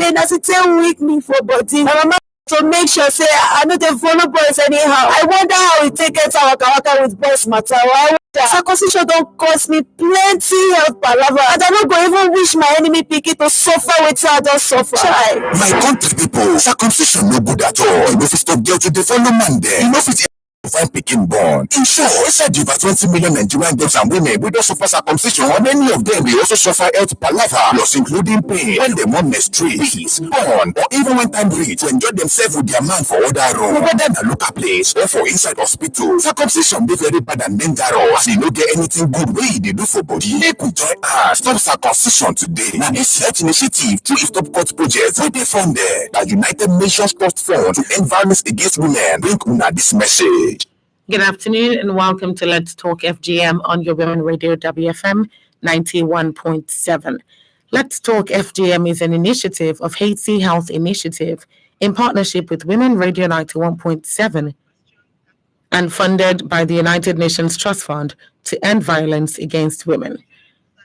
pain as it weak me for body. My mama to make sure say I know they follow boys anyhow. I wonder how it take it waka with boys matter. I wonder. Circumcision don't cost me plenty of palava, and I don't go even wish my enemy pikin to suffer with I don't suffer. My country people, circumcision no good at all. You know, if you stop girl to the follow man there, you know, if find pikin born. In short, inside the over 20 million Nigerian girls and women we don't suffer circumcision, and many of them they also suffer health palava, plus including pain when they want menstruate, peace, born, or even when time reach to enjoy themselves with their man for other room, whether na local place or for inside hospital. Circumcision be very bad and dangerous. You no get anything good wey they do for body. Make we join us stop circumcision today. Now this health initiative through Stop Cut project wey dey funded by United Nations Trust Fund to end violence against women bring una this message. Good afternoon and welcome to Let's Talk FGM on your Women Radio WFM 91.7. Let's Talk FGM is an initiative of Haiti Health Initiative in partnership with Women Radio 91.7 and funded by the United Nations Trust Fund to end violence against women.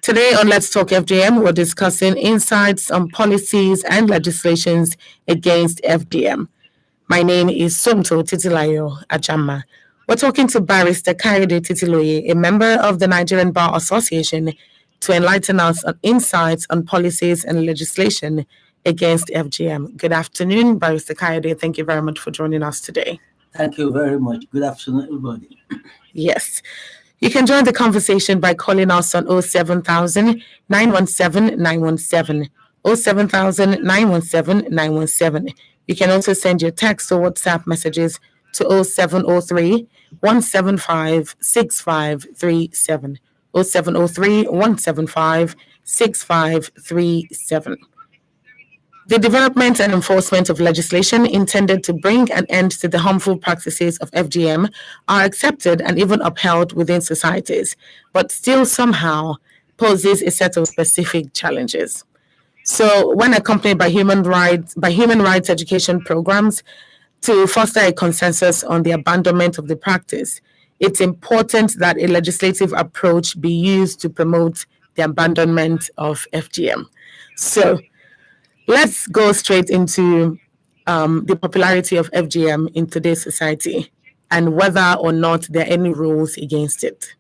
Today on Let's Talk FGM, we're discussing insights on policies and legislations against FGM. My name is Somto Titilayo Ajama. We're talking to Barrister Kayode Titiloye, a member of the Nigerian Bar Association, to enlighten us on insights on policies and legislation against FGM. Good afternoon, Barrister Kayode. Thank you very much for joining us today. Thank you very much. Good afternoon, everybody. Yes. You can join the conversation by calling us on 07000 917 917, 07000 917 917. You can also send your text or WhatsApp messages to 0703 175 6537, 0703 175 6537. The development and enforcement of legislation intended to bring an end to the harmful practices of FGM are accepted and even upheld within societies, but still somehow poses a set of specific challenges. So, when accompanied by human rights education programs to foster a consensus on the abandonment of the practice, it's important that a legislative approach be used to promote the abandonment of FGM. So, let's go straight into the popularity of FGM in today's society and whether or not there are any rules against it.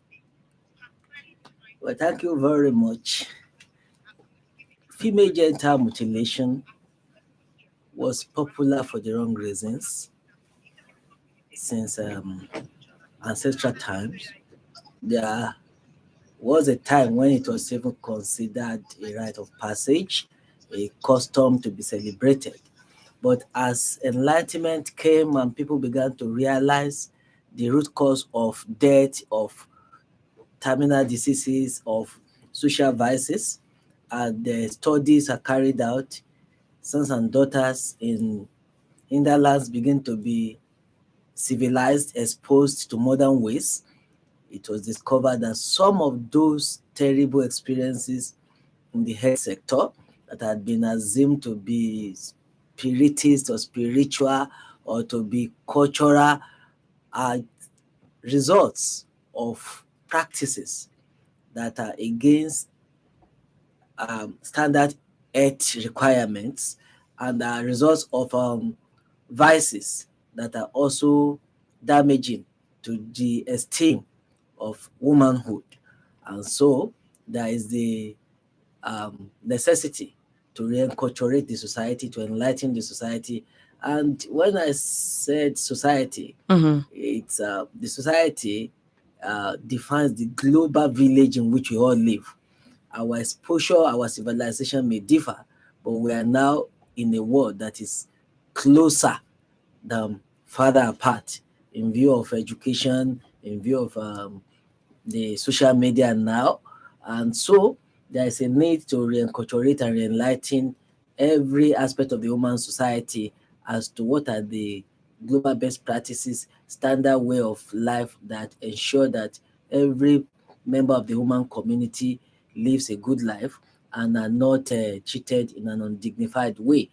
Well, thank you very much. Female genital mutilation was popular for the wrong reasons since ancestral times. There was a time when it was even considered a rite of passage, a custom to be celebrated. But as enlightenment came and people began to realize the root cause of death, of terminal diseases, of social vices, and the studies are carried out, sons and daughters in hinterlands begin to be civilized, exposed to modern ways. It was discovered that some of those terrible experiences in the health sector that had been assumed to be spiritist or spiritual or to be cultural are results of practices that are against standard health requirements and are results of vices that are also damaging to the esteem of womanhood. And so there is the necessity to reinculturate the society, to enlighten the society. And when I said society, it's the society defines the global village in which we all live. Our exposure, our civilization may differ, but we are now in a world that is closer than farther apart in view of education, in view of the social media now. And so there is a need to reinculturate and re-enlighten every aspect of the human society as to what are the global best practices, standard way of life that ensure that every member of the human community lives a good life and are not treated in an undignified way.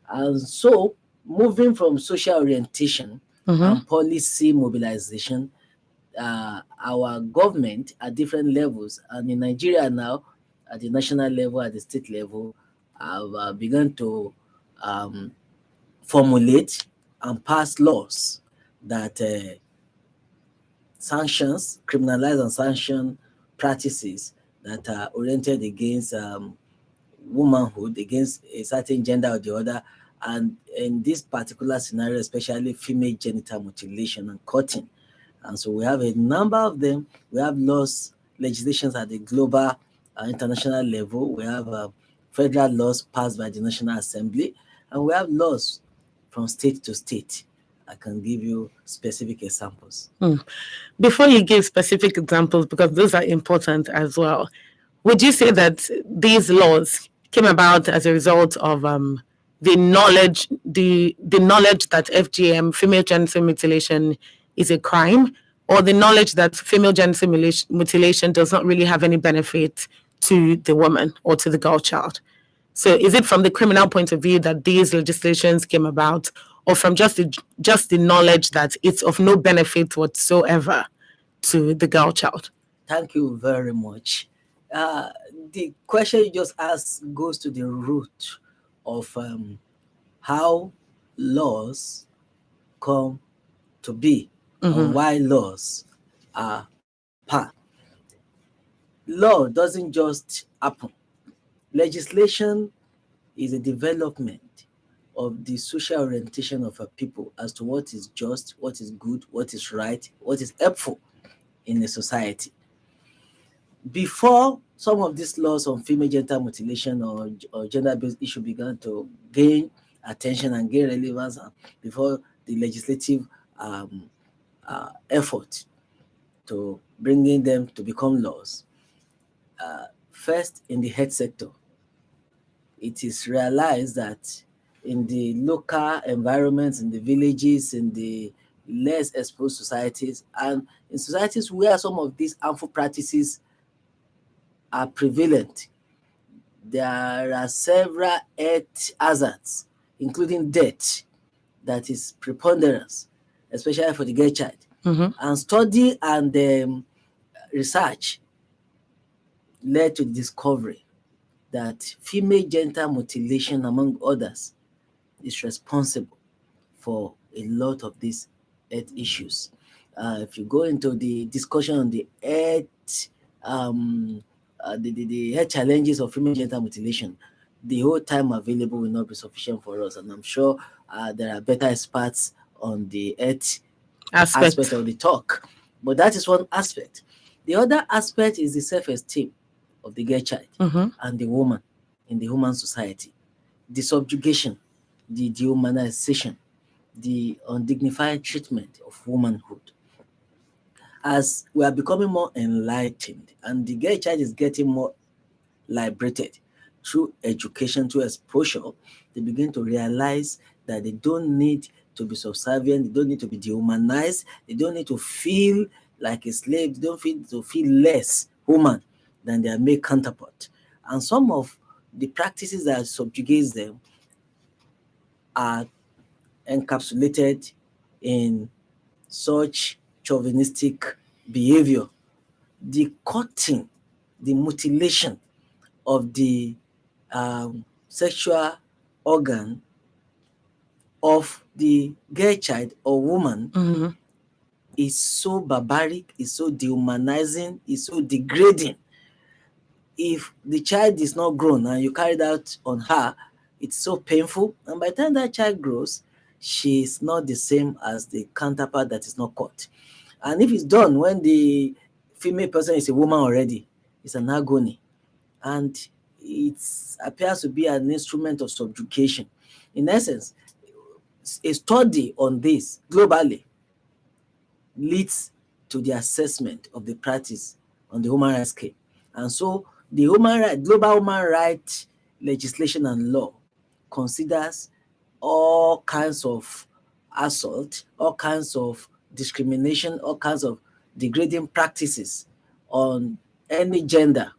And so moving from social orientation and policy mobilization, our government at different levels, and in Nigeria now, at the national level, at the state level, have begun to formulate and pass laws that criminalize and sanction practices that are oriented against womanhood, against a certain gender or the other, and in this particular scenario, especially female genital mutilation and cutting. And so we have a number of them. We have laws, legislations at the global, international level. We have federal laws passed by the National Assembly, and we have laws from state to state. I can give you specific examples. Before you give specific examples, because those are important as well, would you say that these laws came about as a result of the knowledge that FGM, female genital mutilation, is a crime, or the knowledge that female genital mutilation does not really have any benefit to the woman or to the girl child? So is it from the criminal point of view that these legislations came about, or from just the knowledge that it's of no benefit whatsoever to the girl child? Thank you very much. The question you just asked goes to the root of how laws come to be and why laws are passed. Law doesn't just happen. Legislation is a development of the social orientation of a people as to what is just, what is good, what is right, what is helpful in a society. Before some of these laws on female genital mutilation or gender-based issue began to gain attention and gain relevance, before the legislative effort to bringing them to become laws, first in the health sector, it is realized that in the local environments, in the villages, in the less exposed societies, and in societies where some of these harmful practices are prevalent, there are several health hazards, including death, that is preponderance, especially for the girl child. And study and research led to the discovery that female genital mutilation, among others, is responsible for a lot of these health issues. If you go into the discussion on the health, the health challenges of female genital mutilation, the whole time available will not be sufficient for us, and I'm sure there are better experts on the health aspect of the talk. But that is one aspect. The other aspect is the self-esteem of the girl child and the woman in the human society. The subjugation, the dehumanization, the undignified treatment of womanhood. As we are becoming more enlightened and the girl child is getting more liberated through education, through exposure, they begin to realize that they don't need to be subservient, they don't need to be dehumanized, they don't need to feel like a slave, they don't need to feel less human than their male counterpart. And some of the practices that subjugate them are encapsulated in such chauvinistic behavior. The cutting, the mutilation of the sexual organ of the girl child or woman is so barbaric, is so dehumanizing, is so degrading. If the child is not grown and you carry that on her, it's so painful. And by the time that child grows, she is not the same as the counterpart that is not cut. And if it's done when the female person is a woman already, it's an agony. And it appears to be an instrument of subjugation. In essence, a study on this globally leads to the assessment of the practice on the human rights scale. And so the global human rights legislation and law considers all kinds of assault, all kinds of discrimination, all kinds of degrading practices on any gender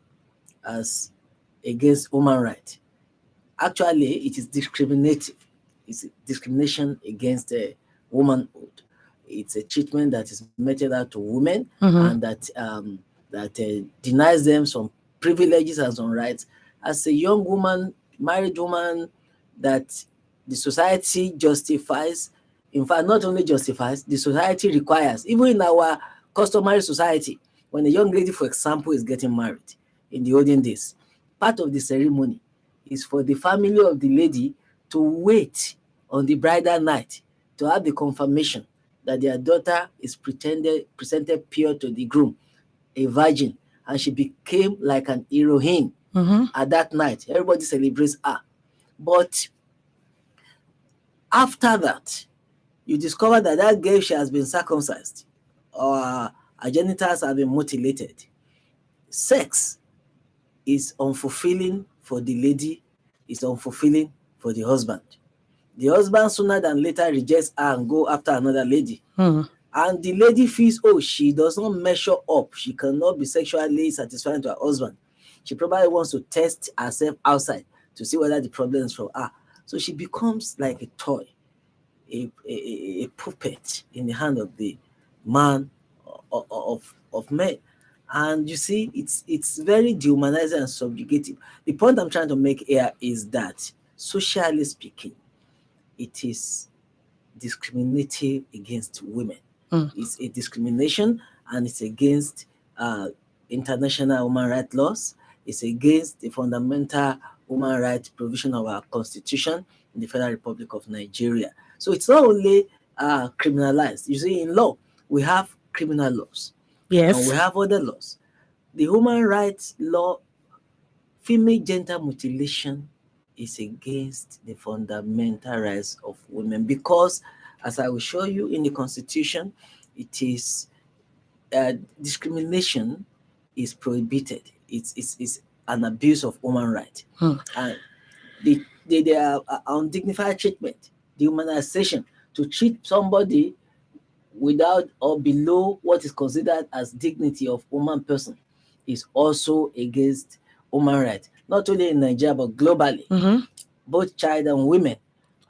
as against human rights. Actually, it is discriminative. It's discrimination against womanhood. It's a treatment that is meted out to women and that denies them some privileges and some rights. As a young woman, married woman, that the society justifies, in fact, not only justifies, the society requires, even in our customary society, when a young lady, for example, is getting married in the olden days, part of the ceremony is for the family of the lady to wait on the bridal night to have the confirmation that their daughter is presented pure to the groom, a virgin, and she became like an heroine at that night. Everybody celebrates her. But after that, you discover that that girl, she has been circumcised or her genitals have been mutilated. Sex is unfulfilling for the lady, is unfulfilling for the husband. The husband sooner than later rejects her and go after another lady. And the lady feels, oh, she does not measure up. She cannot be sexually satisfying to her husband. She probably wants to test herself outside to see whether the problem is from her. So she becomes like a toy, a puppet in the hand of the man of men. And you see, it's very dehumanizing and subjugative. The point I'm trying to make here is that, socially speaking, it is discriminative against women. It's a discrimination, and it's against international human rights laws. It's against the fundamental human rights provision of our constitution in the Federal Republic of Nigeria. So it's not only criminalized. You see, in law, we have criminal laws. Yes. And we have other laws. The human rights law, female genital mutilation is against the fundamental rights of women, because, as I will show you in the Constitution, it is discrimination is prohibited. It's an abuse of human rights. And they are undignified treatment, dehumanization, to treat somebody without or below what is considered as dignity of human person, is also against human rights, not only in Nigeria but globally, both child and women.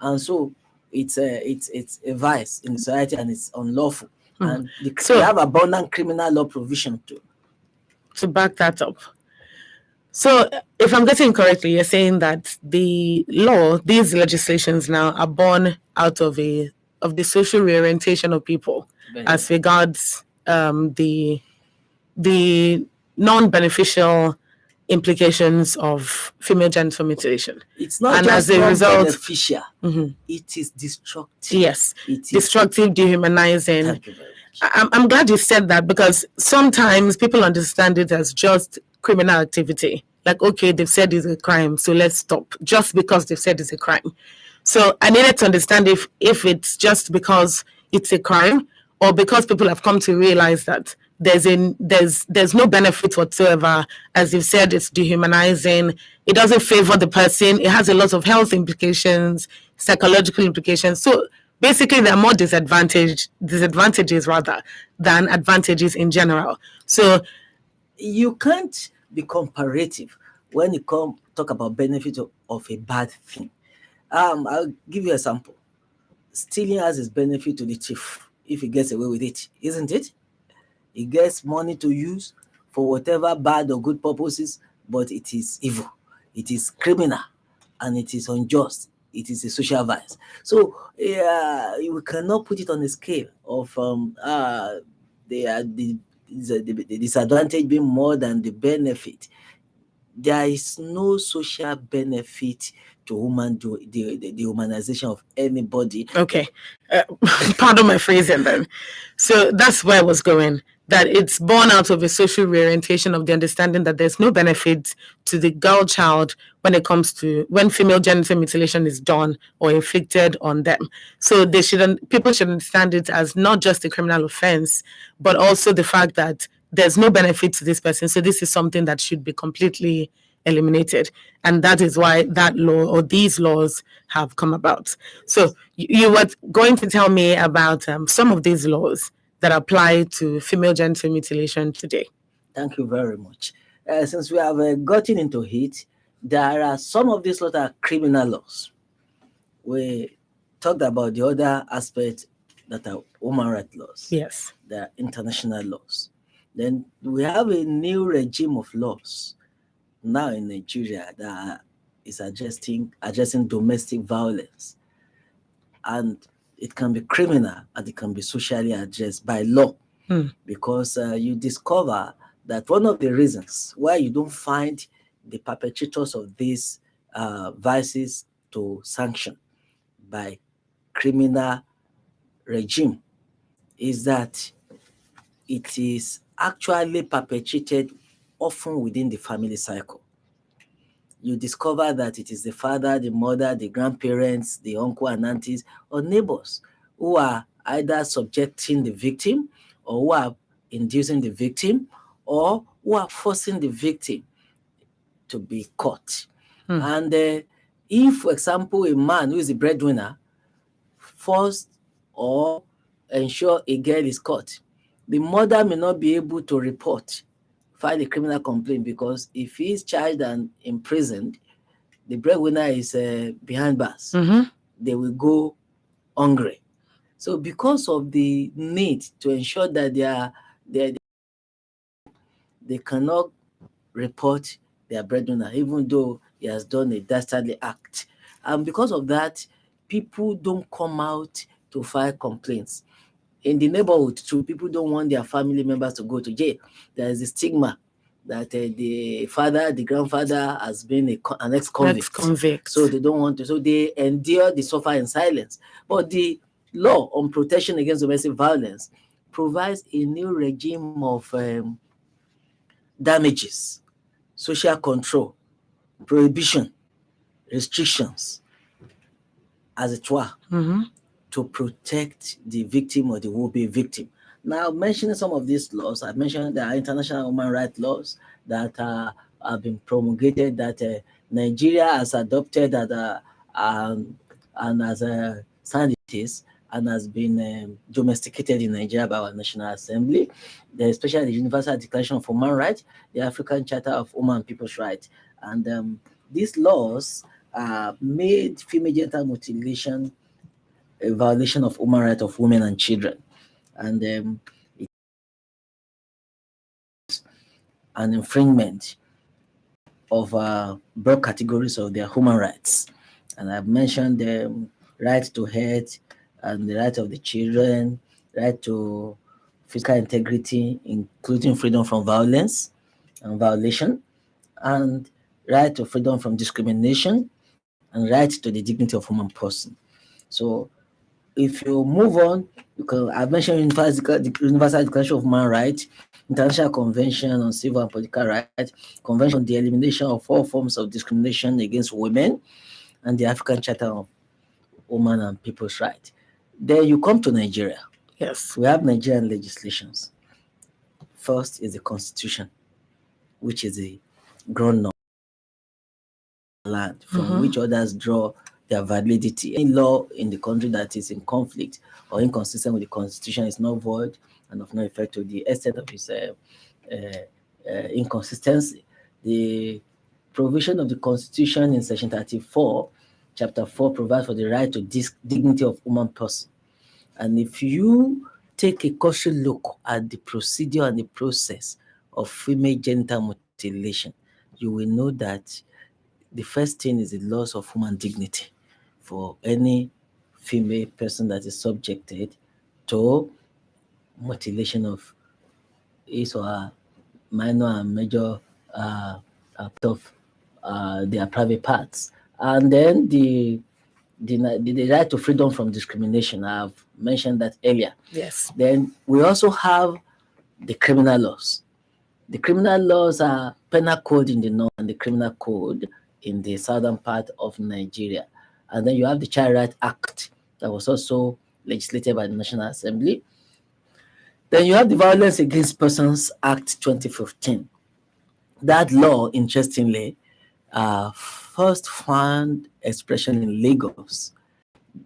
And so it's a vice in society, and it's unlawful. And we have abundant criminal law provision to back that up. So, if I'm getting correctly, you're saying that the law, these legislations now, are born out of the social reorientation of people as regards the non-beneficial implications of female genital mutilation. It's not and just as a result, beneficial, it is destructive. Yes, it is destructive, dehumanizing. Thank you very much. I'm glad you said that, because sometimes people understand it as just criminal activity. Like, okay, they've said it's a crime, so let's stop, just because they've said it's a crime. So I needed to understand if it's just because it's a crime, or because people have come to realize that there's no benefit whatsoever. As you've said, it's dehumanizing. It doesn't favor the person. It has a lot of health implications, psychological implications. So basically, there are more disadvantages rather than advantages in general. So you can't be comparative when you talk about benefit of a bad thing. I'll give you an example. Stealing has its benefit to the thief if he gets away with it, isn't it? He gets money to use for whatever bad or good purposes, but it is evil, it is criminal, and it is unjust. It is a social vice. So we cannot put it on a scale of the disadvantage being more than the benefit. There is no social benefit to the humanization of anybody. Okay, pardon my phrasing then. So that's where I was going. That it's born out of a social reorientation of the understanding that there's no benefit to the girl child when it comes to when female genital mutilation is done or inflicted on them. So people should understand it as not just a criminal offense, but also the fact that there's no benefit to this person. So this is something that should be completely eliminated. And that is why that law or these laws have come about. So you were going to tell me about some of these laws that apply to female genital mutilation today. Thank you very much. Since we have gotten into it, there are some of these laws that are criminal laws. We talked about the other aspect that are human rights laws. Yes. They are international laws. Then we have a new regime of laws now in Nigeria that is addressing domestic violence and it can be criminal and it can be socially addressed by law. Because you discover that one of the reasons why you don't find the perpetrators of these vices to sanction by criminal regime is that it is actually perpetrated often within the family cycle. You discover that it is the father, the mother, the grandparents, the uncle and aunties, or neighbors who are either subjecting the victim, or who are inducing the victim, or who are forcing the victim to be caught. And if, for example, a man who is the breadwinner forced or ensure a girl is caught, the mother may not be able to file a criminal complaint, because if he is charged and imprisoned, the breadwinner is behind bars. They will go hungry. So because of the need to ensure that they cannot report their breadwinner, even though he has done a dastardly act. And because of that, people don't come out to file complaints. In the neighborhood too, people don't want their family members to go to jail. There is a stigma that the father, the grandfather has been an ex-convict. So they don't want to. So they endure the suffer in silence. But the law on protection against domestic violence provides a new regime of damages, social control, prohibition, restrictions, as it were, to protect the victim or the will-be victim. Now, mentioning some of these laws, I mentioned there are international human rights laws that have been promulgated, that Nigeria has adopted and as a standards, and has been domesticated in Nigeria by our National Assembly. Especially the Universal Declaration of Human Rights, the African Charter of Human and People's Rights. And these laws made female genital mutilation a violation of human rights of women and children. And an infringement of broad categories of their human rights. And I've mentioned the right to health and the right of the children, right to physical integrity, including freedom from violence and violation, and right to freedom from discrimination, and right to the dignity of human person. So if you move on, I've mentioned Universal Declaration of Human Rights, International Convention on Civil and Political Rights, Convention on the Elimination of all forms of discrimination against women, and the African Charter of Women and People's Rights. Then you come to Nigeria. Yes. We have Nigerian legislations. First is the Constitution, which is the ground land from which others draw their validity. Any law in the country that is in conflict or inconsistent with the Constitution is not void and of no effect to the extent of its inconsistency. The provision of the Constitution in Section 34, Chapter 4, provides for the right to dignity of human person. And if you take a closer look at the procedure and the process of female genital mutilation, you will know that the first thing is the loss of human dignity for any female person that is subjected to mutilation of his or her minor and major part of their private parts. And then the right to freedom from discrimination. I've mentioned that earlier. Yes. Then we also have the criminal laws. The criminal laws are penal code in the north and the criminal code in the southern part of Nigeria. And then you have the Child Rights Act that was also legislated by the National Assembly. Then you have the Violence Against Persons Act 2015. That law, interestingly, first found expression in Lagos.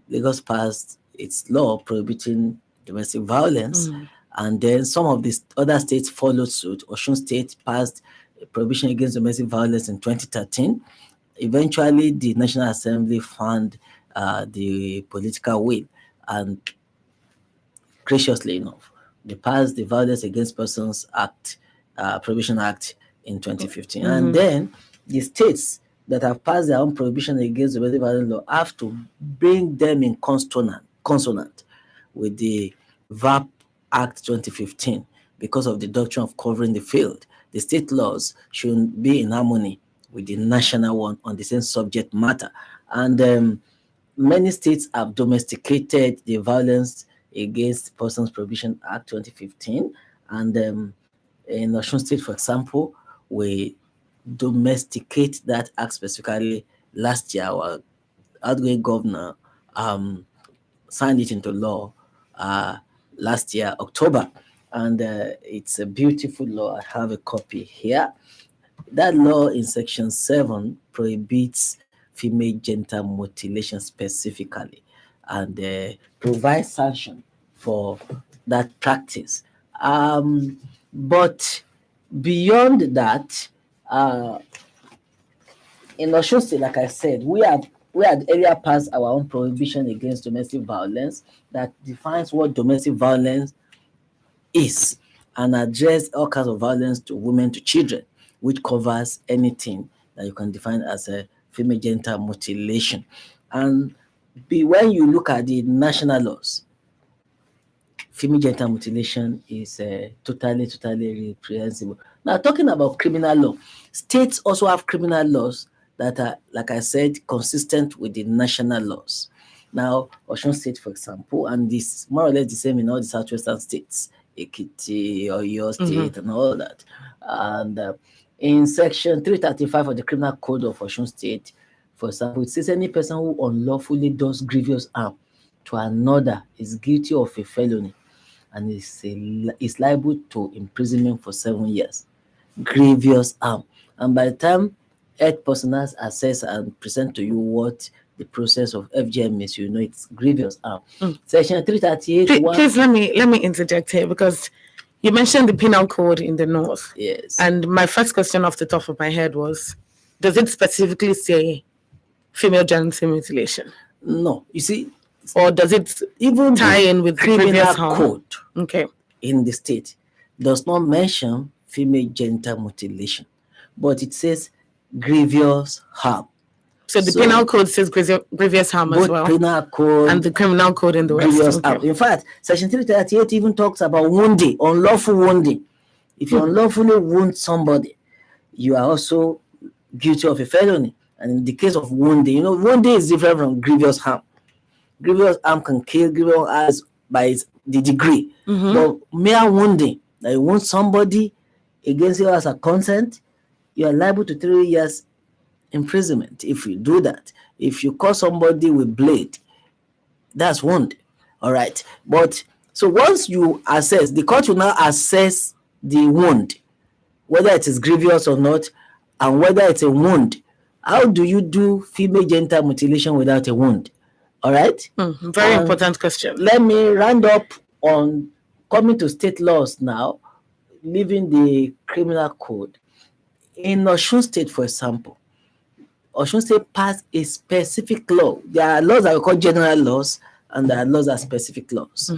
Lagos passed its law prohibiting domestic violence, and then some of these other states followed suit. Osun State passed a prohibition against domestic violence in 2013. Eventually, the National Assembly found the political will, and graciously enough, they passed the Violence Against Persons Act, Prohibition Act in 2015. And then the states that have passed their own prohibition against domestic violence law have to bring them in consonant with the VAP Act 2015 because of the doctrine of covering the field. The state laws should be in harmony with the national one on the same subject matter. And many states have domesticated the Violence Against Persons Prohibition Act 2015. And in Osun State, for example, we domesticate that act specifically last year. Our outgoing governor signed it into law last year, October. And it's a beautiful law. I have a copy here. That law in Section 7 prohibits female genital mutilation specifically and provides sanction for that practice. But beyond that, in Osun State, like I said, we had earlier passed our own prohibition against domestic violence that defines what domestic violence is and address all kinds of violence to women, to children, which covers anything that you can define as a female genital mutilation. And when you look at the national laws, female genital mutilation is totally reprehensible. Now, talking about criminal law, states also have criminal laws that are, like I said, consistent with the national laws. Now, Osun State, for example, and this more or less the same in all the southwestern states, Ekiti, Oyo State, and all that. And in Section 335 of the Criminal Code of Osun State, for example, it says any person who unlawfully does grievous harm to another is guilty of a felony and is liable to imprisonment for 7 years. Grievous harm. And by the time health personnel assess and present to you what the process of FGM is, you know it's grievous harm. Section 338. Please let me interject here, because you mentioned the penal code in the north. Yes. And my first question off the top of my head was, does it specifically say female genital mutilation? No. You see, or does it even tie in with criminal code? Okay. In the state does not mention female genital mutilation, but it says grievous harm. So the penal code says grievous harm as well. Both penal code and the criminal code in the West. In fact, Section 338 even talks about wounding, unlawful wounding. If you unlawfully wound somebody, you are also guilty of a felony. And in the case of wounding, wounding is different from grievous harm. Grievous harm can kill, grievous harm by the degree. But mere wounding, that you wound somebody against you as a consent, you are liable to 3 years imprisonment if you do that. If you cut somebody with blade, that's wound. All right. But so once you assess, the court will now assess the wound, whether it is grievous or not, and whether it's a wound. How do you do female genital mutilation without a wound? All right. Very important question. Let me round up on coming to state laws now, leaving the criminal code. In Osun State, for example, Osun State passed a specific law. There are laws that we call general laws, and there are laws that are specific laws.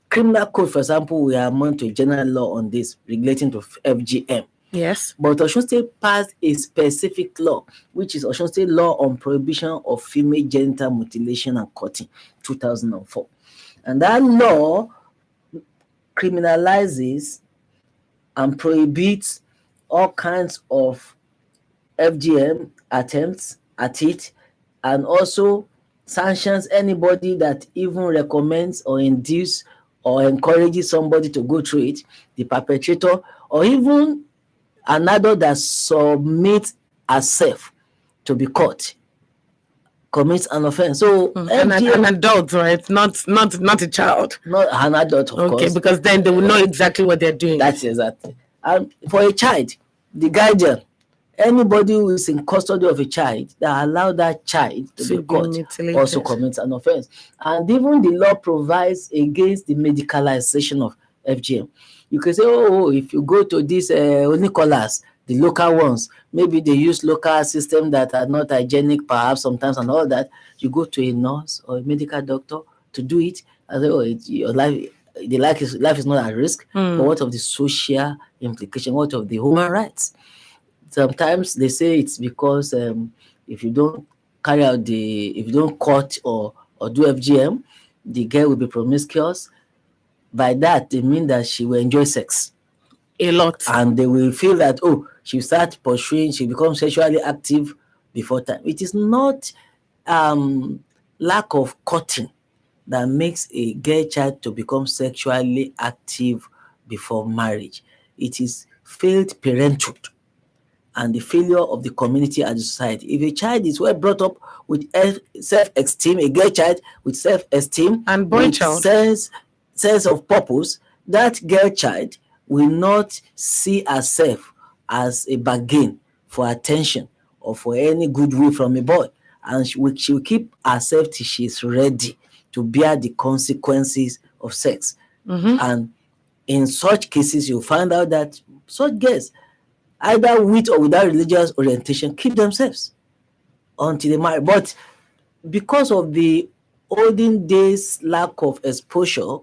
Criminal code, for example, we are among to a general law on this relating to FGM. Yes. But Osun State passed a specific law, which is Osun State Law on Prohibition of Female Genital Mutilation and Cutting, 2004. And that law criminalizes and prohibits all kinds of FGM attempts at it, and also sanctions anybody that even recommends or induces or encourages somebody to go through it, the perpetrator, or even an adult that submits herself to be caught, commits an offense. So an adult, right? Not a child. Not an adult, of course. Okay, because then they will know exactly what they're doing. That's exactly. And for a child, the guardian, anybody who is in custody of a child that allow that child to be caught also commits an offense. And even the law provides against the medicalization of FGM. You can say, if you go to these Nicolas, the local ones, maybe they use local systems that are not hygienic, perhaps sometimes, and all that. You go to a nurse or a medical doctor to do it. I say, your life, life is not at risk. But what of the social implication? What of the human rights? Sometimes they say it's because if you don't if you don't cut or do FGM, the girl will be promiscuous. By that, they mean that she will enjoy sex a lot, and they will feel that, oh, she start pursuing, she becomes sexually active before time. It is not lack of cutting that makes a girl child to become sexually active before marriage. It is failed parenthood and the failure of the community and the society. If a child is well brought up with self-esteem, a girl child with self-esteem and boy with child sense of purpose, that girl child will not see herself as a bargain for attention or for any goodwill from a boy, and she will keep herself till she is ready to bear the consequences of sex. And in such cases, you find out that such girls, either with or without religious orientation, keep themselves until they marry. But because of the olden days lack of exposure,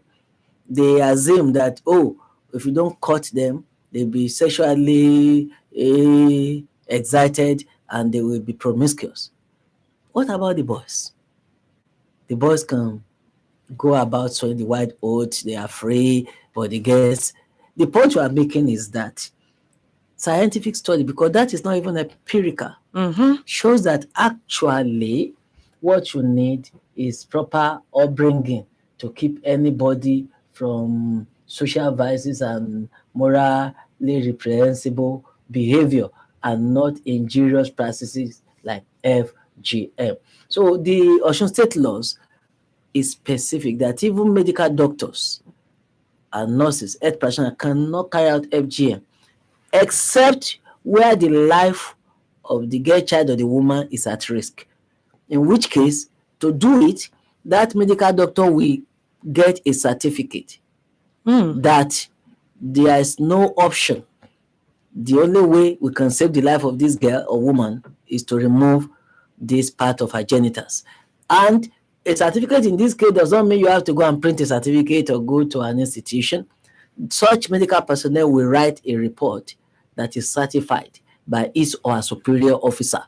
they assume that, oh, if you don't cut them, they'll be sexually excited and they will be promiscuous. What about the boys? The boys can go about sowing the white oats, they are free, but the girls, the point you are making is that scientific study, because that is not even empirical, shows that actually what you need is proper upbringing to keep anybody from social vices and morally reprehensible behavior and not injurious practices like FGM. So the Osun State laws is specific that even medical doctors and nurses, health practitioners cannot carry out FGM except where the life of the girl child or the woman is at risk. In which case, to do it, that medical doctor will get a certificate that there is no option. The only way we can save the life of this girl or woman is to remove this part of her genitals. And a certificate in this case does not mean you have to go and print a certificate or go to an institution. Such medical personnel will write a report that is certified by his or her superior officer.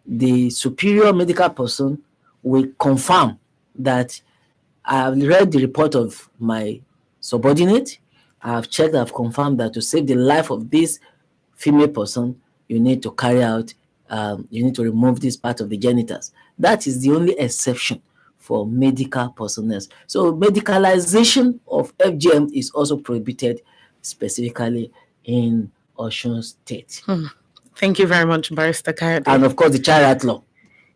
The superior medical person will confirm that I have read the report of my subordinate, I have checked, I have confirmed that to save the life of this female person, you need to carry out, you need to remove this part of the genitals. That is the only exception for medical personnel. So medicalization of FGM is also prohibited specifically in Osun State. Thank you very much, Barrister Kayode. And of course, the Child Right Law.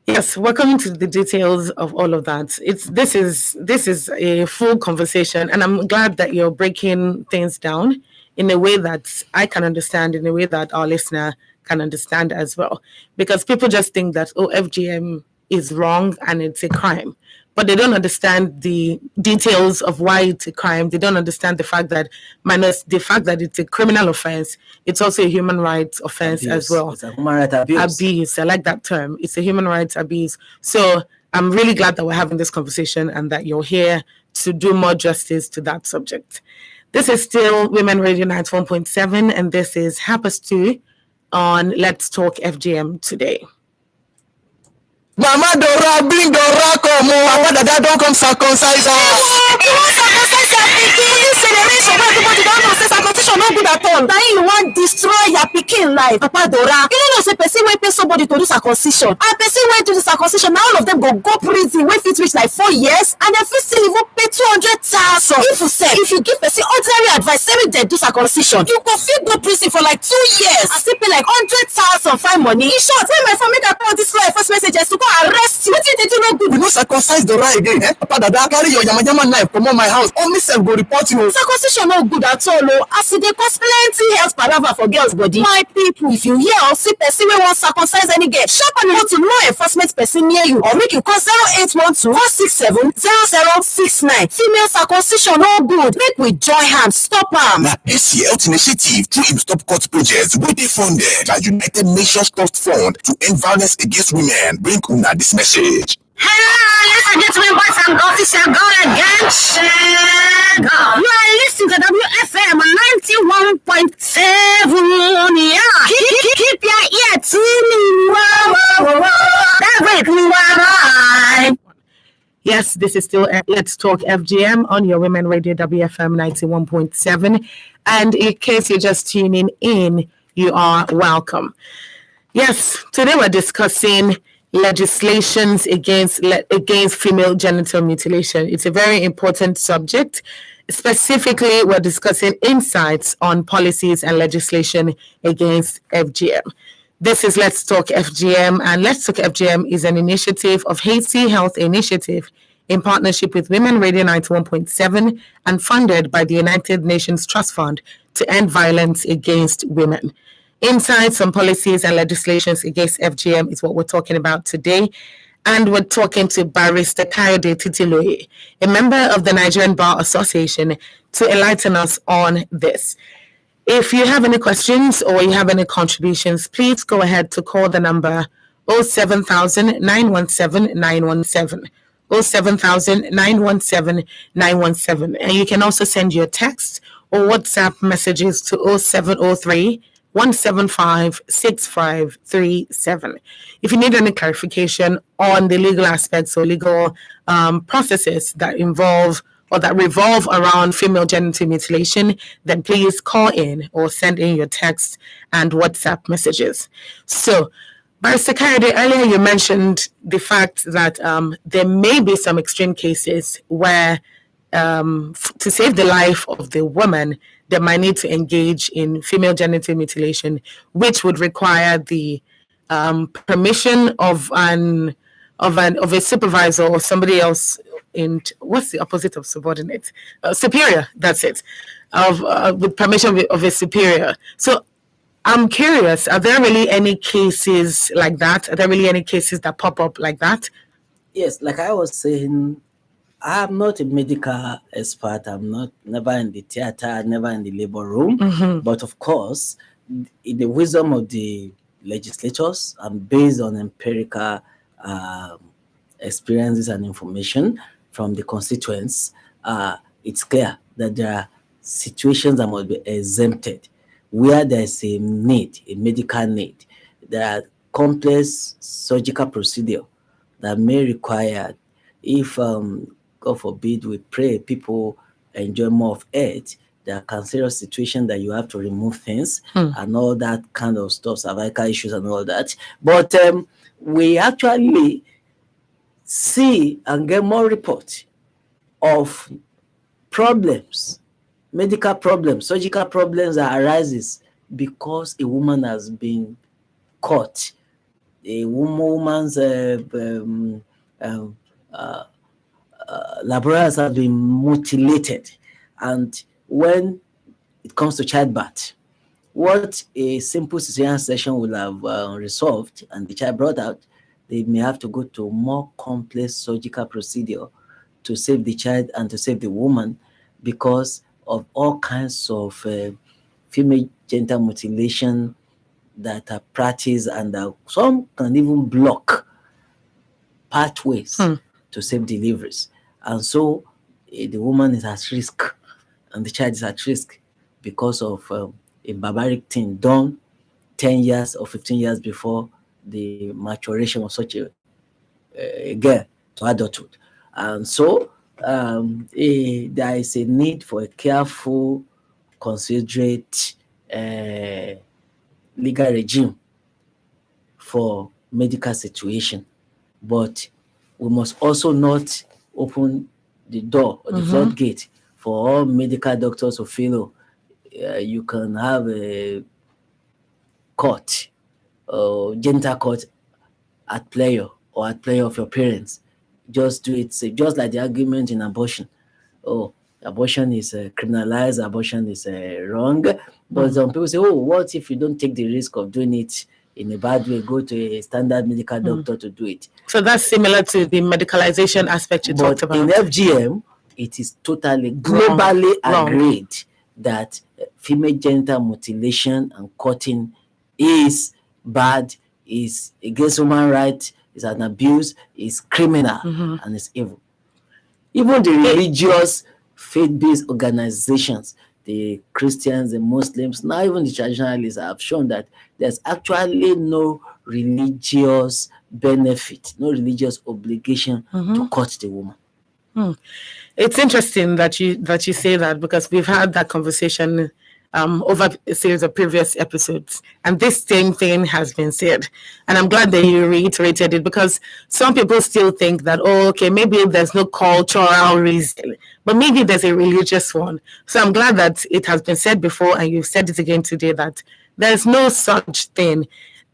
Yes, we're coming to the details of all of that. This is a full conversation, and I'm glad that you're breaking things down in a way that I can understand, in a way that our listener can understand as well. Because people just think that, oh, FGM is wrong and it's a crime. But they don't understand the details of why it's a crime. They don't understand the fact that, minus the fact that it's a criminal offense, it's also a human rights offense as well. It's a human rights abuse. Abuse, I like that term. It's a human rights abuse. So I'm really glad that we're having this conversation and that you're here to do more justice to that subject. This is still Women Radio 91.7, and this is Happers 2 on Let's Talk FGM today. Mama Dora, bring Dora, come on. Papa Dada, don't come circumcise her. You want circumcise your pikin? This generation where everybody don't know say circumcision no good at all. Now you want destroy your pikin life, Papa Dora. You don't know say person wey pay somebody to do circumcision, and person wey do the circumcision, now all of them go prison wey fit reach like 4 years, and dem fit still even pay 200,000. If you give person ordinary advice, say make dem do circumcision, you go fit go prison for like 2 years and still pay like 100,000 fine money. In short, when my family dey put this law enforcement agents to go arrest you, wetin dey do no good. You no circumcise Dora again, eh? Papa Dada, carry your yamayama knife comot my house. Only self go report you. Circumcision no good at all o, as e dey cause plenty health palava for girls body. My people, if you hear or see person wey wan circumcise any girl, sharply go to law enforcement person near you, or make you call 0812 467 0069. Female circumcision no good, make we join hands stop am. Na AC Health Initiative through im Stop Cut project wey dey funded by United Nations Trust Fund to End Violence Against Women bring una this message. Hello, ladies and gentlemen, boys and girls, it's your girl again, Shego. You are listening to WFM 91.7. Yeah. Keep your ear to me. Whoa, whoa, whoa, whoa. Yes, this is still Let's Talk FGM on your Women Radio WFM 91.7. And in case you're just tuning in, you are welcome. Yes, today we're discussing legislations against female genital mutilation. It's a very important subject. Specifically, we're discussing insights on policies and legislation against FGM. This is Let's Talk FGM, and Let's Talk FGM is an initiative of Haiti Health Initiative in partnership with Women Radio 91.7 and funded by the United Nations Trust Fund to end violence against women. Insights on policies and legislations against FGM is what we're talking about today. And we're talking to Barrister Kayode Titiloye, a member of the Nigerian Bar Association, to enlighten us on this. If you have any questions or you have any contributions, please go ahead to call the number 07000 917 917. 07000 917 917. And you can also send your text or WhatsApp messages to 0703 175 6537. If you need any clarification on the legal aspects or legal processes that involve or that revolve around female genital mutilation, then please call in or send in your text and WhatsApp messages. So, Barrister Kayode, earlier you mentioned the fact that there may be some extreme cases where to save the life of the woman, they might need to engage in female genital mutilation, which would require the permission of a supervisor or somebody else. What's the opposite of subordinate? Superior. That's it. With permission of a superior. So I'm curious, are there really any cases like that? Are there really any cases that pop up like that? Yes, like I was saying, I'm not a medical expert. I'm never in the theater, never in the labor room. Mm-hmm. But of course, in the wisdom of the legislators and based on empirical experiences and information from the constituents, it's clear that there are situations that must be exempted where there's a need, a medical need. There are complex surgical procedure that may require, if God forbid, we pray people enjoy more of it, there are cancerous situations that you have to remove things and all that kind of stuff, cervical issues and all that. But we actually see and get more reports of problems, medical problems, surgical problems that arises because a woman has been caught. A woman's laboratories have been mutilated, and when it comes to childbirth, what a simple cesarean section will have resolved and the child brought out, they may have to go to more complex surgical procedure to save the child and to save the woman because of all kinds of female genital mutilation that are practiced, and some can even block pathways to save deliveries. And so the woman is at risk and the child is at risk because of a barbaric thing done 10 years or 15 years before the maturation of such a girl to adulthood. And so there is a need for a careful, considerate legal regime for medical situation. But we must also not open the door or the floodgate for all medical doctors to feel you can have a court or genital court at pleasure or at pleasure of your parents. Just do it, just like the argument in abortion. Oh, abortion is criminalized, abortion is wrong. But some people say, oh, what if you don't take the risk of doing it in a bad way, go to a standard medical doctor to do it? So that's similar to the medicalization aspect you talked about. In FGM, it is totally globally agreed that female genital mutilation and cutting is bad, is against human rights, is an abuse, is criminal, and it's evil. Even the religious faith-based organizations, the Christians, the Muslims, now even the traditionalists have shown that there's actually no religious benefit, no religious obligation to cut the woman. It's interesting that you say that, because we've had that conversation over a series of previous episodes, and this same thing has been said. And I'm glad that you reiterated it, because some people still think that, oh, okay, maybe there's no cultural reason, but maybe there's a religious one. So I'm glad that it has been said before, and you've said it again today, that there's no such thing,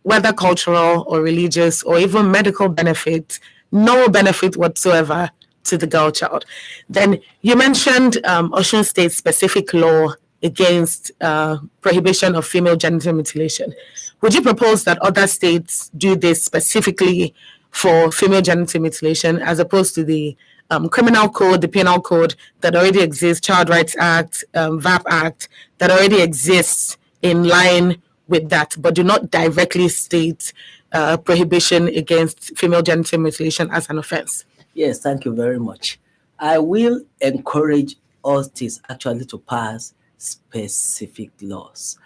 whether cultural or religious or even medical benefit, no benefit whatsoever to the girl child. Then you mentioned Osun State's specific law against prohibition of female genital mutilation. Would you propose that other states do this specifically for female genital mutilation, as opposed to the criminal code, the penal code that already exists, Child Rights Act, VAP Act, that already exists in line with that, but do not directly state prohibition against female genital mutilation as an offense? Yes, thank you very much. I will encourage all states actually to pass specific laws.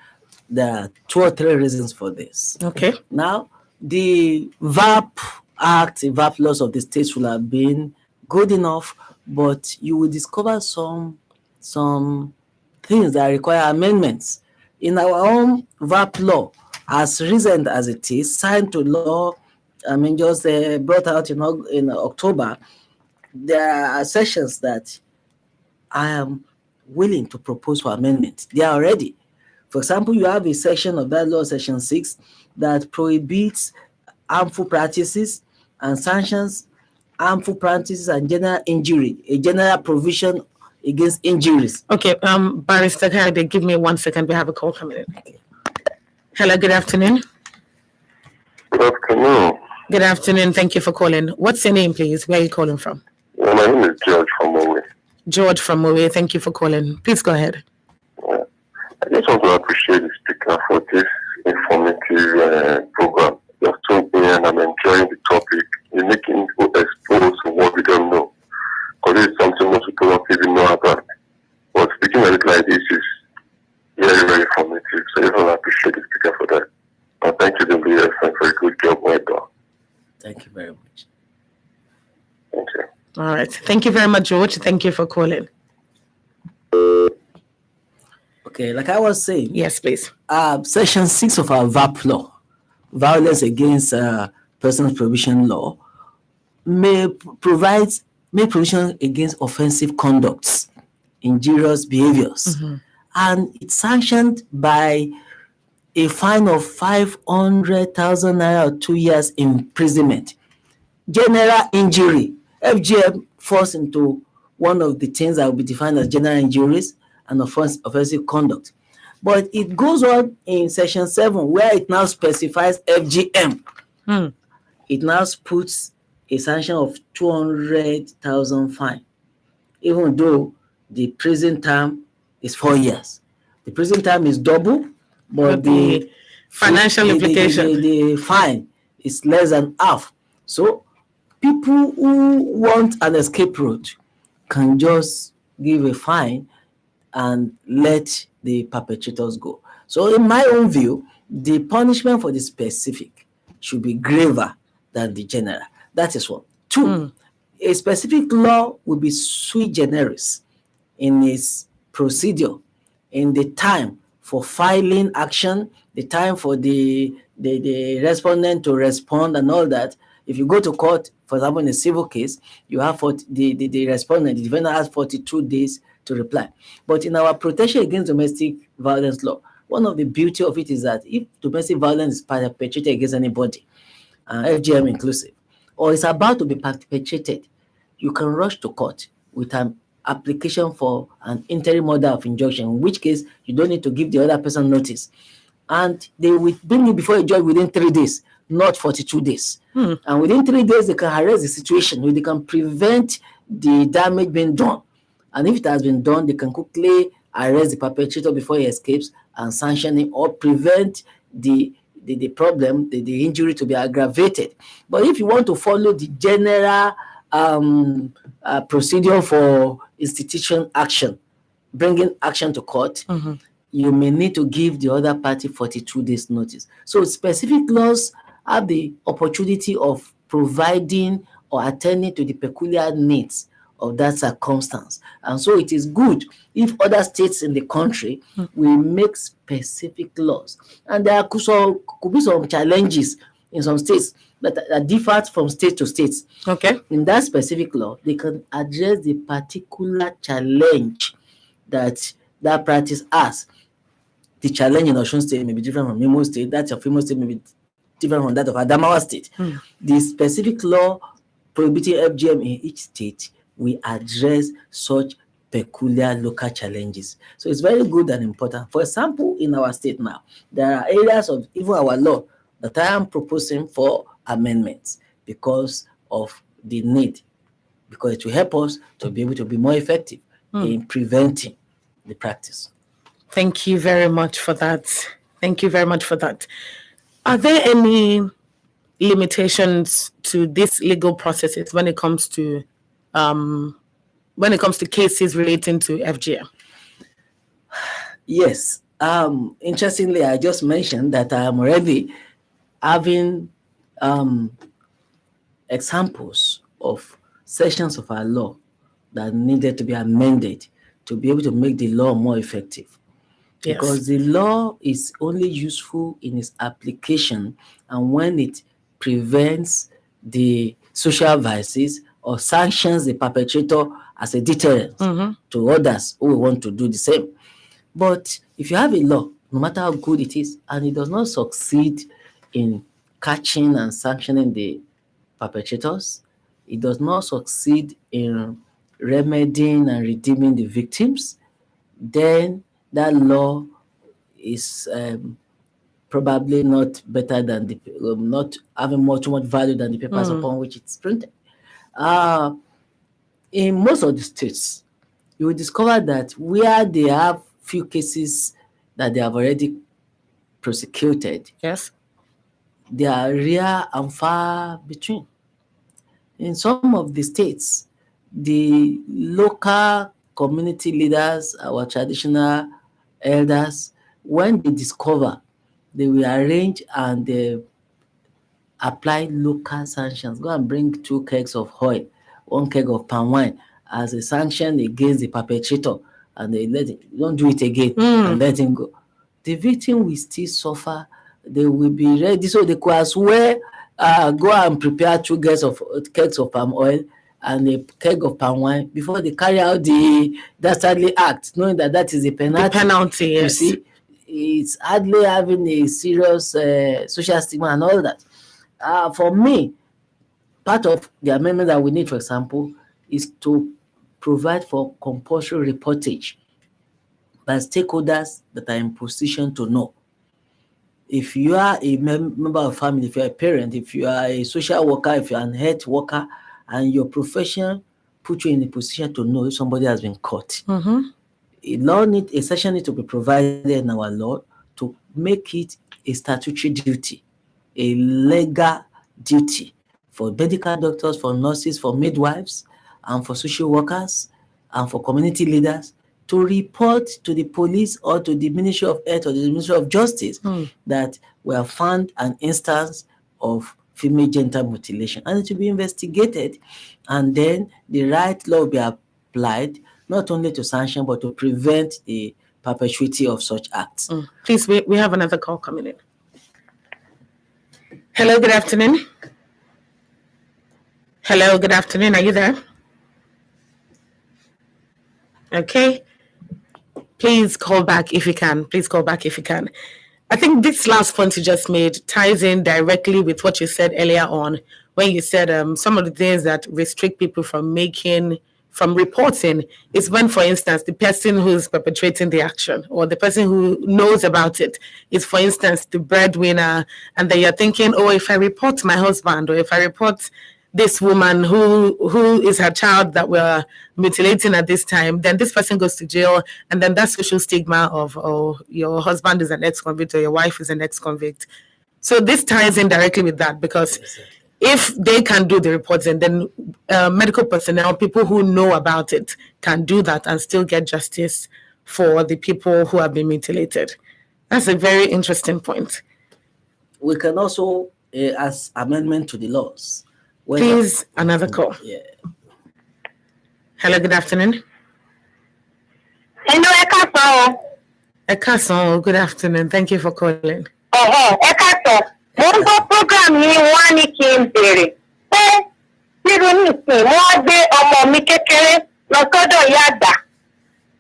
There are 2 or 3 reasons for this. Okay. Now, the VAP Act, the VAP laws of the states will have been good enough, but you will discover some things that require amendments. In our own VAP law, as recent as it is, signed to law, just brought out in October, there are sections that I am willing to propose for amendment. They are already. For example, you have a section of that law, section 6, that prohibits harmful practices and sanctions harmful practices and general injury, a general provision against injuries. Okay, Barrister Kayode, give me 1 second. We have a call coming in. Okay. Hello, good afternoon. Good afternoon. Good afternoon. Thank you for calling. What's your name, please? Where are you calling from? My name is George from Mowe. George from Mowe. Thank you for calling. Please go ahead. I just want to appreciate the speaker for this informative program. Just tuned in, and I'm enjoying the topic. You're making people exposed to what we don't know, because it's something most people don't even know about. But speaking of it like this is very, very informative. So I just want to appreciate the speaker for that. And thank you, WFM, for a good job well done. Thank you very much. Thank you. All right. Thank you very much, George. Thank you for calling. Okay, like I was saying. Yes, please. Section 6 of our VAP law, Violence Against Persons Prohibition Law, may provision against offensive conducts, injurious behaviors, and it's sanctioned by a fine of 500,000 naira or 2 years imprisonment. General injury, FGM falls into one of the things that will be defined as general injuries and offensive conduct. But it goes on in section 7, where it now specifies FGM. It now puts a sanction of 200,000 fine, even though the prison term is 4 years. The prison term is double, but the financial implication, the fine is less than half. So people who want an escape route can just give a fine and let the perpetrators go. So in my own view, the punishment for the specific should be graver than the general. That is one. 2, a specific law will be sui generis in its procedure, in the time for filing action, the time for the respondent to respond and all that. If you go to court, for example, in a civil case, you have the respondent, the defendant has 42 days to reply. But in our protection against domestic violence law, one of the beauty of it is that if domestic violence is perpetrated against anybody, FGM inclusive, or is about to be perpetrated, you can rush to court with an application for an interim order of injunction, in which case you don't need to give the other person notice. And they will bring you before a judge within 3 days, not 42 days. And within 3 days, they can arrest the situation, where they can prevent the damage being done. And if it has been done, they can quickly arrest the perpetrator before he escapes and sanction him, or prevent the problem, the injury to be aggravated. But if you want to follow the general procedure for institution action, bringing action to court, you may need to give the other party 42 days notice. So specific laws have the opportunity of providing or attending to the peculiar needs of that circumstance. And so it is good if other states in the country will make specific laws. And there could be some challenges in some states that differ from state to state. Okay. In that specific law, they can address the particular challenge that practice has. The challenge in Osun State may be different from Imo State. That of Imo State may be different from that of Adamawa State. The specific law prohibiting FGM in each state will address such peculiar local challenges. So it's very good and important. For example, in our state now, there are areas of even our law that I am proposing for amendments because of the need, because it will help us to be able to be more effective in preventing the practice. Thank you very much for that. Thank you very much for that. Are there any limitations to these legal processes when it comes to cases relating to FGM? Yes. Interestingly, I just mentioned that I am already having examples of sections of our law that needed to be amended to be able to make the law more effective. Yes. Because the law is only useful in its application and when it prevents the social vices or sanctions the perpetrator as a deterrent to others who want to do the same. But if you have a law, no matter how good it is, and it does not succeed in catching and sanctioning the perpetrators, it does not succeed in remedying and redeeming the victims, then that law is probably not better than the not having too much value than the papers upon which it's printed. In most of the states, you will discover that where they have few cases that they have already prosecuted, Yes. they are rare and far between. In some of the states, the local community leaders, our traditional elders, when they discover, they will arrange and they apply local sanctions. Go and bring 2 kegs of oil, 1 keg of palm wine as a sanction against the perpetrator, and they don't do it again and let him go. The victim will still suffer. They will be ready, so they could as well go and prepare 2 kegs of palm oil and a keg of palm wine before they carry out the dastardly act, knowing that that is a penalty. The penalty, yes. You see, it's hardly having a serious social stigma and all that. For me, part of the amendment that we need, for example, is to provide for compulsory reportage by stakeholders that are in position to know. If you are a member of family, if you're a parent, if you are a social worker, if you're an health worker, and your profession put you in a position to know if somebody has been caught, a section needs to be provided in our law to make it a statutory duty, a legal duty for medical doctors, for nurses, for midwives, and for social workers, and for community leaders to report to the police or to the Ministry of Health or the Ministry of Justice that we have found an instance of female genital mutilation, and it will be investigated, and then the right law will be applied not only to sanction but to prevent the perpetuity of such acts. Please, we have another call coming in. Hello, good afternoon. Hello, good afternoon. Are you there? Okay. Please call back if you can. I think this last point you just made ties in directly with what you said earlier on when you said some of the things that restrict people from reporting is when, for instance, the person who's perpetrating the action or the person who knows about it is, for instance, the breadwinner, and then you're thinking, oh, if I report my husband or if I report this woman who is her child that we're mutilating at this time, then this person goes to jail, and then that social stigma of, oh, your husband is an ex-convict or your wife is an ex-convict. So this ties in directly with that, because if they can do the reporting, then medical personnel, people who know about it, can do that and still get justice for the people who have been mutilated. That's a very interesting point. We can also, as amendment to the laws. Please, another call. Yeah. Hello, good afternoon. Hello, Ekason, good afternoon. Thank you for calling. Ekason. Mo ń gbọ́ program yìí wọ́n á ní kí n béèrè pé nírú nísìnyí wọ́n á gbé ọmọ mi kékeré lọ sọ́dọ̀ ìyá àgbà.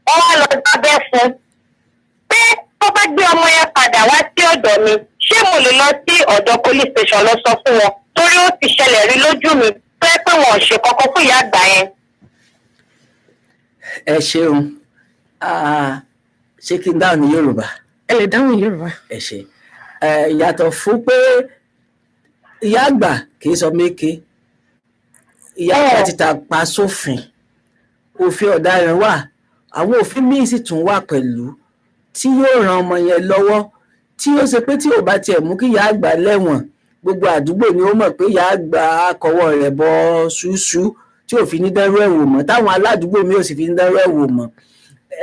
Wọ́n wá lọ dábẹ́ fún. Pé tó bá gbé ọmọ yẹn padà wá sí ọ̀dọ̀ mi, ṣé mo lè lọ sí ọ̀dọ̀ police station lọ sọ fún wọn? Torí ó ti ṣẹlẹ̀ rí lójú mi pé wọn ò ṣe kankan fún ìyá àgbà yẹn. Ẹ ṣeun. Ṣé kí n dáhùn ní Yorùbá? Ẹ lè dáhùn Yorùbá. Ẹ ṣe. Ìyàtọ̀ fún pé ìyá àgbà kì í sọ méke. Ìyá àgbà ti tàpá sófin. Òfin ọ̀daràn wà. Àwọn òfin míì sì tún wà pẹ̀lú tí yóò ran ọmọ yẹn lọ́wọ́. Tí ó ṣe pé tí ò bá tiẹ̀ mú kí ìyá àgbà lẹ́wọ̀n, gbogbo àdúgbò ni ó mọ̀ pé ìyá àgbà akọwọ́ rẹ̀ bọ ṣúṣú tí ò fi ní dẹ́rù ẹ̀ wò mọ́. Táwọn aládùúgbò mi ò sì fi ní dẹ́rù ẹ̀ wò mọ́.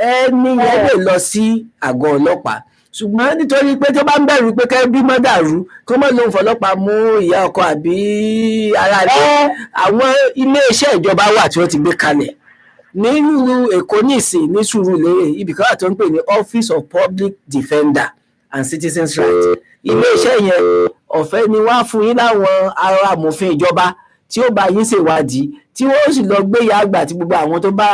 Ẹni yẹn lè lọ sí àgọ́ ọlọ́pàá. Ṣùgbọ́n nítorí pé tó bá ń bẹ̀rù pé kẹ́ bí mọ́ dàrú kó mọ́ lóun fọlọ́pàá mú ìyá ọkọ àbí aráàlú, àwọn iléeṣẹ́ ìjọba wà tí wọ́n ti gbé kalẹ̀. Nínú Èkó nísìn ní Sùúrùlérè ibì kan wà tó ń pè ní Office of Public Defender and Citizens Rights. Iléeṣẹ́ yẹn ọ̀fẹ́ ni wọ́n á fún yín láwọn ará amòfin ìjọba tí ó bá yín ṣèwádìí tí wọ́n sì lọ gbé ìyá àgbà àti gbogbo àwọn tó bá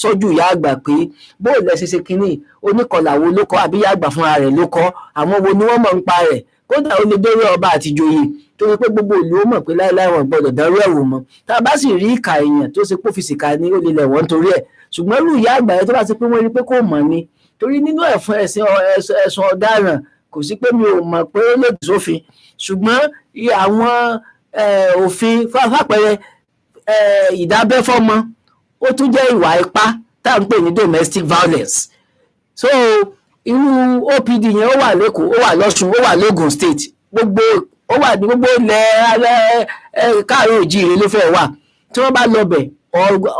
tọ́jú ìyá àgbà pé bóò lẹ ṣe kínní oníkọlà wo ló kọ́ àbí ìyá àgbà fúnra rẹ̀ ló kọ́, àwọn wo ni wọ́n mọ̀ ń pa rẹ̀, kódà ó lè dórí ọba àti ìjòyè tó yẹ pé gbogbo ìlú ó mọ̀ pé láéláé wọn gbọ́dọ̀ dárú ẹ̀wò mọ́. Tá a bá sì rí ìkà èèyàn tó ṣe pé fìsìkà ní ó lè lẹ̀ wọ́n torí ẹ̀, ṣùgbọ́n irú ìyá àgbà yẹn tó bá ṣe pé wọ́n rí pé kò mọ̀ ni, torí nínú ẹ̀sùn ọ̀daràn kò sí pé mi ò mọ̀ pé ó lòdì sófin, ṣùgbọ́n àwọn òfin fàpẹẹrẹ ìdábẹ́ fọ́mọ ó tún jẹ́ ìwà ipá tá à ń pè ní domestic violence. So irú OPD yẹn ó wà lẹ́kọ̀ọ́, ó wà lọ́ṣun, ó wà lógùn state, gbogbo ó wà ní gbogbo ilẹ̀ káàárọ̀ òjíire ló fẹ́ wà. Tí wọ́n bá lọ bẹ̀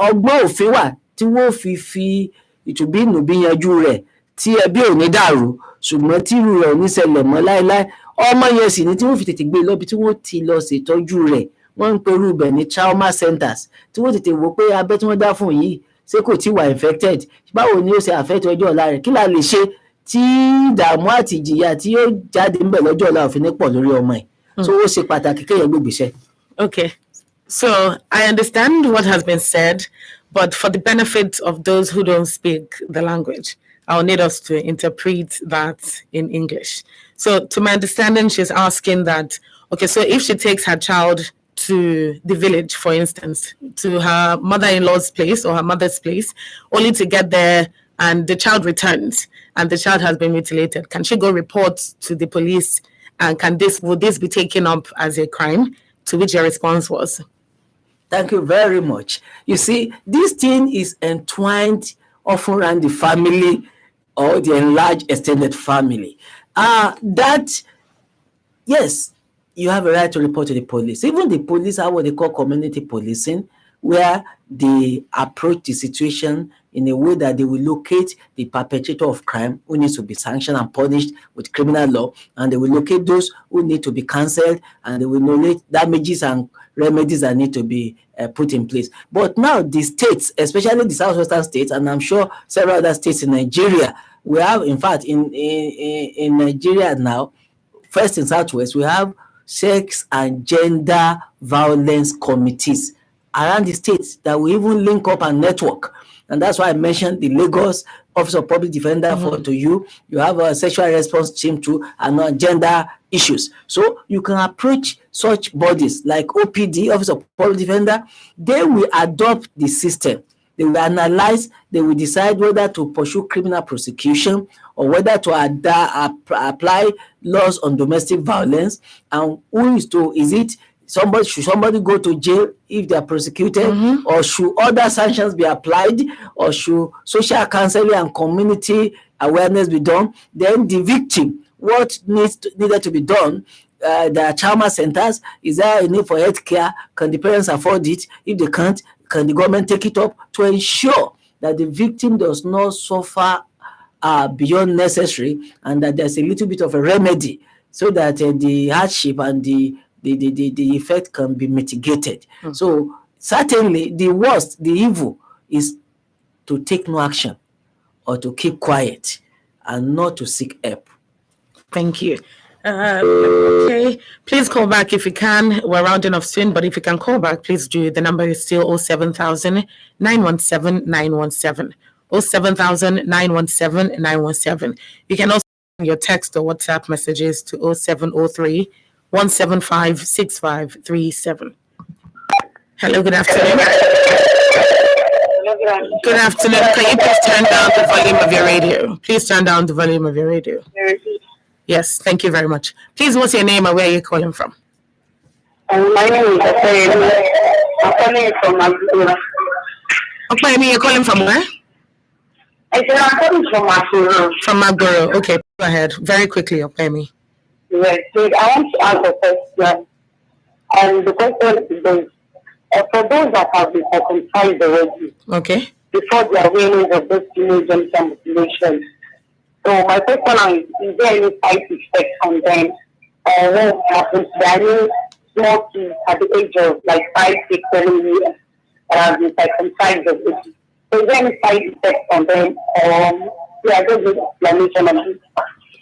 ọgbọ́n òfin wà tí wọ́n fi ìtùbí ìnùbí yanjú rẹ̀ tí ẹbí ò ní dàrú, ṣùgbọ́n tí irú rẹ̀ ò ní ṣẹlẹ̀ mọ́ láéláé. Ọmọ yẹn sì ni tí wọ́n fi tètè gbé lọ́bi tí wọ́n ti lọ ṣètọ́jú rẹ̀. Wọ́n ń perú ibẹ̀ ní trauma centers tí wọ́n tètè wò pé abẹ́ tí wọ́n dá fún yìí ṣé kò tí wà infected, báwo ni ó ṣe affect ọjọ́ ọ̀la rẹ̀, kí la lè ṣe tí ìdààmú àti ìjìyà tí yóò jáde ńbẹ̀ lọ́jọ́ ọ̀la òfin ní pọ̀ lórí ọmọ ẹ̀. So ó ṣe pàtàkì kéèyàn gbé ìgbésẹ̀. Okay, so I understand what has been said, but for the benefit of those who don't speak the language, I'll need us to interpret that in English. So to my understanding, she's asking that, okay, so if she takes her child to the village, for instance, to her mother-in-law's place or her mother's place, only to get there and the child returns and the child has been mutilated, can she go report to the police, and would this be taken up as a crime? To which your response was? Thank you very much. You see, this thing is entwined often around the family or the enlarged extended family. Yes, you have a right to report to the police. Even the police have what they call community policing, where they approach the situation in a way that they will locate the perpetrator of crime who needs to be sanctioned and punished with criminal law, and they will locate those who need to be cancelled, and they will nominate damages and remedies that need to be put in place. But now the states, especially the southwestern states, and I'm sure several other states in Nigeria, we have, in fact, in Nigeria now, first in Southwest, we have sex and gender violence committees around the states that will even link up and network. And that's why I mentioned the Lagos Office of Public Defender to you. You have a sexual response team too, and on gender issues. So you can approach such bodies like OPD, Office of Public Defender. They will adopt the system. They will analyze, they will decide whether to pursue criminal prosecution or whether to apply laws on domestic violence. And should somebody go to jail if they are prosecuted, or should other sanctions be applied, or should social counseling and community awareness be done? Then the victim, what needed to be done? There are trauma centers. Is there a need for health care? Can the parents afford it? If they can't, can the government take it up to ensure that the victim does not suffer beyond necessary, and that there's a little bit of a remedy so that the hardship and the effect can be mitigated. So certainly the worst, the evil, is to take no action or to keep quiet and not to seek help. Thank you. Okay, please call back if you can. We're rounding off soon, but if you can call back, please do. The number is still 07000 917 917. 07000 917 917. You can also send your text or WhatsApp messages to 0703 175 6537. Hello, good afternoon. Good afternoon. Can you please turn down the volume of your radio? Please turn down the volume of your radio. Yes, thank you very much. Please, what's your name and where are you calling from? My name is Opeyemi. I'm calling from Maguro. Okay, you're calling from where? I said I'm calling from Maguro. From Maguro. Okay, go ahead. Very quickly, Opeyemi. Yes, please, I want to ask a question. And the question is this. For those that have been circumcised already, Okay. before the awareness of those teenage genital mutilation. So my question is there any side effects on them? What happens to any small kids at the age of like 5, 6, 7 years that have been circumcised already? So is there any side effects on them? Yeah, just an explanation on it.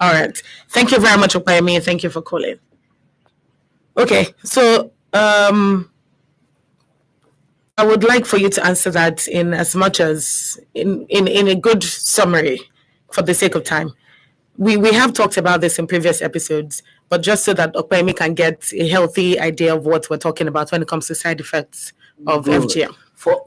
All right. Thank you very much, Opeyemi. Thank you for calling. Okay, so I would like for you to answer that in as much as in a good summary for the sake of time. We have talked about this in previous episodes, but just so that Opeyemi can get a healthy idea of what we're talking about when it comes to side effects of FGM.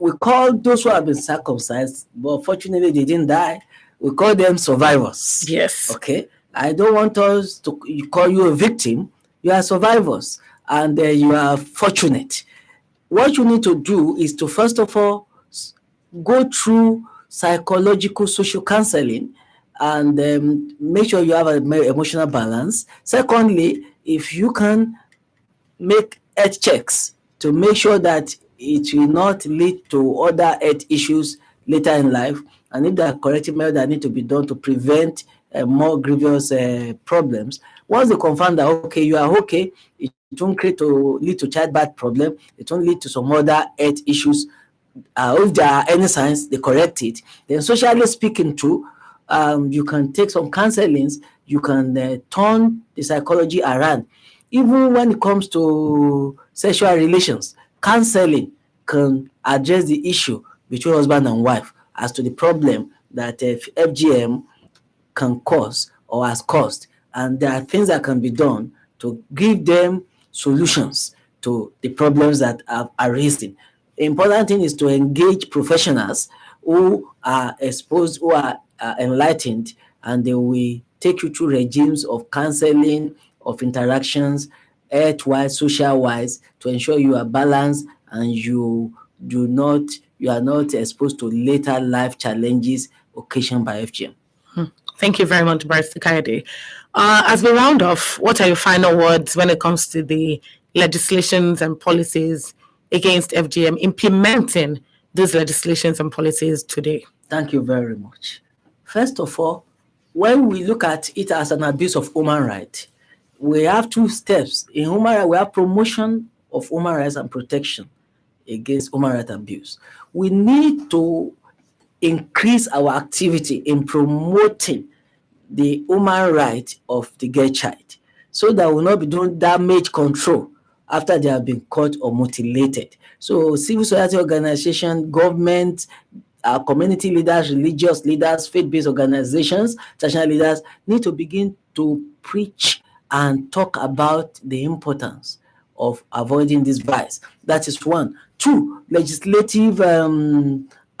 We call those who have been circumcised, but fortunately they didn't die. We call them survivors. Yes. Okay. I don't want us to call you a victim. You are survivors, and you are fortunate. What you need to do is to first of all go through psychological social counseling and make sure you have an emotional balance. Secondly, if you can make health checks to make sure that it will not lead to other health issues later in life, and if there are corrective measures that need to be done to prevent more grievous problems. Once they confirm that, okay, you are okay, it won't lead to childbirth problem, it won't lead to some other health issues. If there are any signs, they correct it. Then socially speaking too, you can take some counselings, you can turn the psychology around. Even when it comes to sexual relations, counseling can address the issue between husband and wife as to the problem that FGM can cause or has caused. And there are things that can be done to give them solutions to the problems that are arisen. The important thing is to engage professionals who are exposed, who are enlightened, and they will take you through regimes of counseling, of interactions, health-wise, social-wise, to ensure you are balanced and you are not exposed to later life challenges occasioned by FGM. Thank you very much, Barrister Kayode. As we round off, what are your final words when it comes to the legislations and policies against FGM, implementing these legislations and policies today? Thank you very much. First of all, when we look at it as an abuse of human rights, we have two steps. In human rights, we have promotion of human rights and protection against human rights abuse. We need to increase our activity in promoting the human right of the girl child so that we'll not be doing damage control after they have been caught or mutilated. So civil society organization, government, community leaders, religious leaders, faith-based organizations, traditional leaders need to begin to preach and talk about the importance of avoiding this vice. That is one. Two, legislative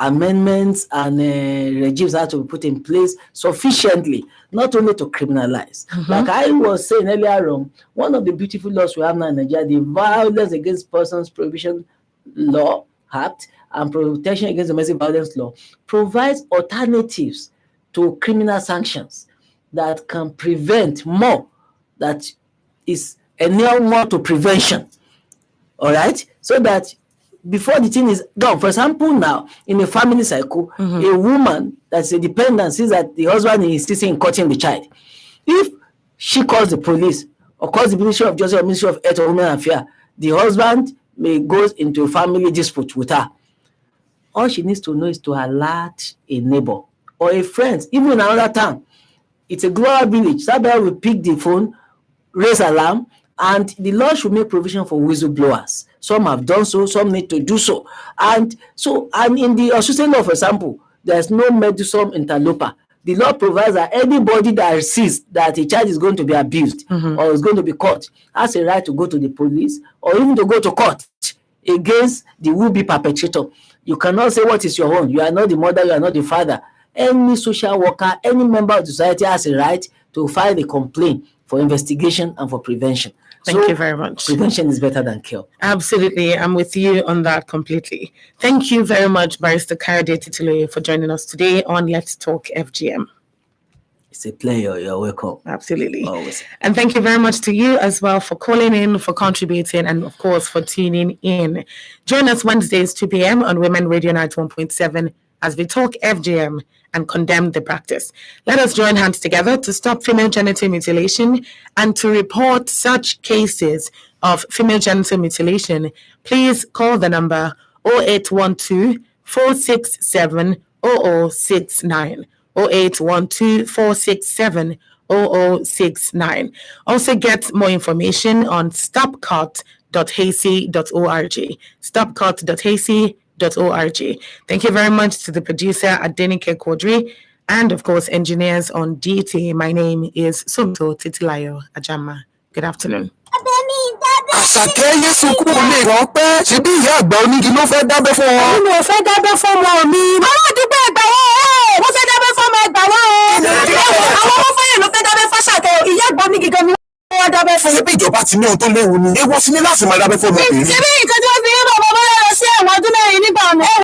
amendments and regimes have to be put in place sufficiently, not only to criminalize. Like I was saying earlier on, one of the beautiful laws we have now in Nigeria, the Violence Against Persons Prohibition Law Act and Protection Against Domestic Violence Law, provides alternatives to criminal sanctions that can prevent more, that is enable more to prevention. All right? So that before the thing is done, for example, now in a family cycle, a woman that's a dependent sees that the husband is insisting in cutting the child. If she calls the police or calls the Ministry of Justice or Ministry of Health or Women Affairs, the husband may go into a family dispute with her. all she needs to know is to alert a neighbor or a friend, even in another town. It's a global village. Somebody will pick the phone, raise alarm, and the law should make provision for whistleblowers. Some have done so, some need to do so. And in the Australian law, for example, there's no meddlesome interloper. The law provides that anybody that sees that a child is going to be abused or is going to be caught has a right to go to the police or even to go to court against the will-be perpetrator. You cannot say what is your own. You are not the mother, you are not the father. Any social worker, any member of the society has a right to file a complaint for investigation and for prevention. Thank you very much. Prevention is better than cure. Absolutely. I'm with you on that completely. Thank you very much, Barrister Kayode Titiloye, for joining us today on Let's Talk FGM. It's a pleasure. You're welcome. Absolutely. Always. And thank you very much to you as well for calling in, for contributing, and of course for tuning in. Join us Wednesdays 2 p.m. on Women Radio 91.7 as we talk FGM and condemn the practice. Let us join hands together to stop female genital mutilation and to report such cases of female genital mutilation. Please call the number 0812 467 0069. 0812 467 0069. Also get more information on stopcut.hacy.org. Stopcut.hacy.org. Thank you very much to the producer Adenike Kodri and of course engineers on duty. My name is Sumto Titilayo Ajama. Good afternoon. Àṣàkẹ́ yé sunkún olè rán pẹ́ ṣe bí ìyá àgbà onígi ló fẹ́ dábẹ́ fún wọn. Èmi ò fẹ́ dábẹ́ fún ọmọ mi. Màmá àdúgbò ẹgbà wọ́n wọ́n fẹ́ dábẹ́ fún ọmọ ẹgbà wọ́n. Àwọn ọmọ fẹ́yẹ̀ ló fẹ́ dábẹ́ fáṣàkẹ́ ìyá àgbà onígi gan ni wọ́n dábẹ́ fún. Ṣé bí ìjọba ti ní ohun tó léwu ni? Èwo sí ní láti máa dábẹ́ fún ọmọbìnrin. Ṣé bí nǹkan tí wọ́n fi rí bàbá bọ́lá lọ sí ẹ̀wọ̀n ọdún mẹ́rin nígbà ọ̀nà